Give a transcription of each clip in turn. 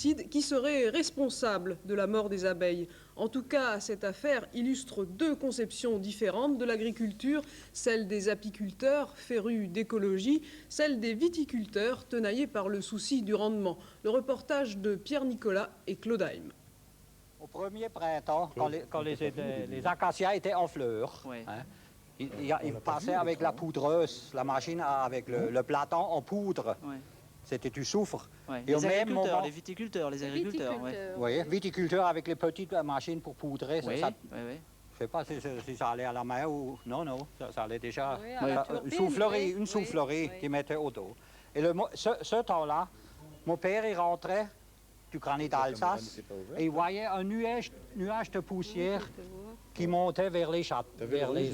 insecticides qui seraient responsables de la mort des abeilles. En tout cas, cette affaire illustre deux conceptions différentes de l'agriculture, celle des apiculteurs, férus d'écologie, celle des viticulteurs, tenaillés par le souci du rendement. Le reportage de Pierre Nicolas et Claude Haim. Au premier printemps, quand les acacias étaient en fleurs, Ouais. hein, ils passaient avec la poudreuse, la machine avec le platon en poudre. Ouais. C'était du soufre. Ouais. Et au Les même agriculteurs, moment, les viticulteurs, les agriculteurs. Ouais. vous voyez, viticulteurs avec les petites machines pour poudrer. Oui, Ça, oui, oui. je ne sais pas si ça allait à la main ou... Non, ça allait déjà... Oui, à la turbine, soufflerie, oui, une soufflerie oui. qu'ils mettaient au dos. Et ce temps-là, mon père, il rentrait du granit d'Alsace et il voyait un nuage de poussière qui montait vers les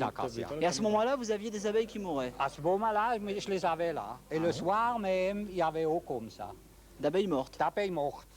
acacias. Et à ce moment-là, vous aviez des abeilles qui mouraient, À ce moment-là, je les avais là. Et le soir même, il y avait eau comme ça. d'abeilles mortes. D'abeilles mortes.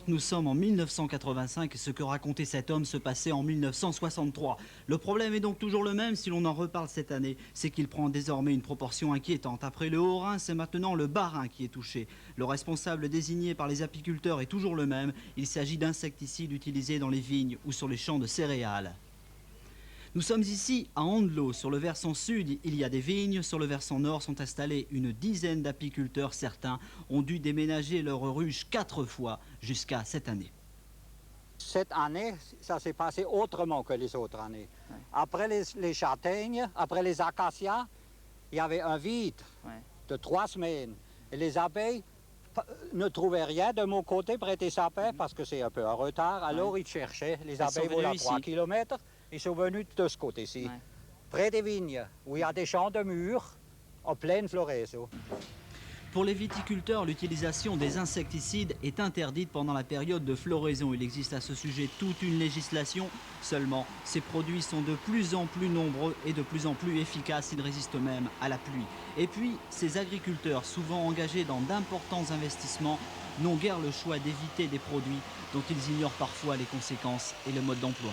Nous sommes en 1985 et ce que racontait cet homme se passait en 1963. Le problème est donc toujours le même si l'on en reparle cette année. C'est qu'il prend désormais une proportion inquiétante. Après le Haut-Rhin, c'est maintenant le Bas-Rhin qui est touché. Le responsable désigné par les apiculteurs est toujours le même. Il s'agit d'insecticides utilisés dans les vignes ou sur les champs de céréales. Nous sommes ici à Andelot. Sur le versant sud, il y a des vignes. Sur le versant nord sont installés une dizaine d'apiculteurs. Certains ont dû déménager leur ruche 4 fois jusqu'à cette année. Cette année, ça s'est passé autrement que les autres années. Ouais. Après les châtaignes, après les acacias, il y avait un vide de 3 semaines. Et les abeilles ne trouvaient rien de mon côté près des sapins parce que c'est un peu en retard. Alors ils cherchaient. Les abeilles volent à 3 km. Ils sont venus de ce côté-ci, près des vignes, où il y a des champs de mûres en pleine floraison. Pour les viticulteurs, l'utilisation des insecticides est interdite pendant la période de floraison. Il existe à ce sujet toute une législation. Seulement, ces produits sont de plus en plus nombreux et de plus en plus efficaces. Ils résistent même à la pluie. Et puis, ces agriculteurs, souvent engagés dans d'importants investissements, n'ont guère le choix d'éviter des produits dont ils ignorent parfois les conséquences et le mode d'emploi.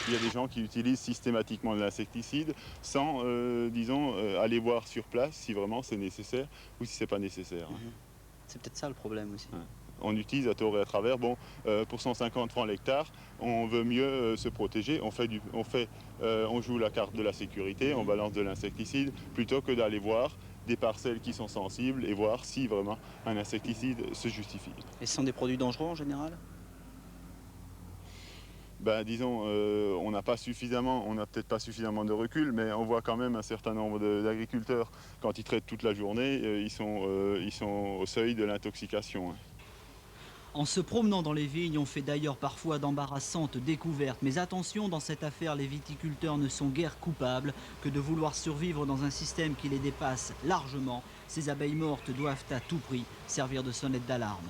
Il y a des gens qui utilisent systématiquement de l'insecticide sans, aller voir sur place si vraiment c'est nécessaire ou si c'est pas nécessaire. C'est peut-être ça le problème aussi. Ouais. On utilise à tort et à travers. Bon, pour 150 francs l'hectare, on veut mieux se protéger. On joue la carte de la sécurité, on balance de l'insecticide plutôt que d'aller voir des parcelles qui sont sensibles et voir si vraiment un insecticide se justifie. Et ce sont des produits dangereux en général ? On n'a peut-être pas suffisamment de recul, mais on voit quand même un certain nombre d'agriculteurs, quand ils traitent toute la journée, ils sont au seuil de l'intoxication. En se promenant dans les vignes, on fait d'ailleurs parfois d'embarrassantes découvertes. Mais attention, dans cette affaire, les viticulteurs ne sont guère coupables que de vouloir survivre dans un système qui les dépasse largement. Ces abeilles mortes doivent à tout prix servir de sonnette d'alarme.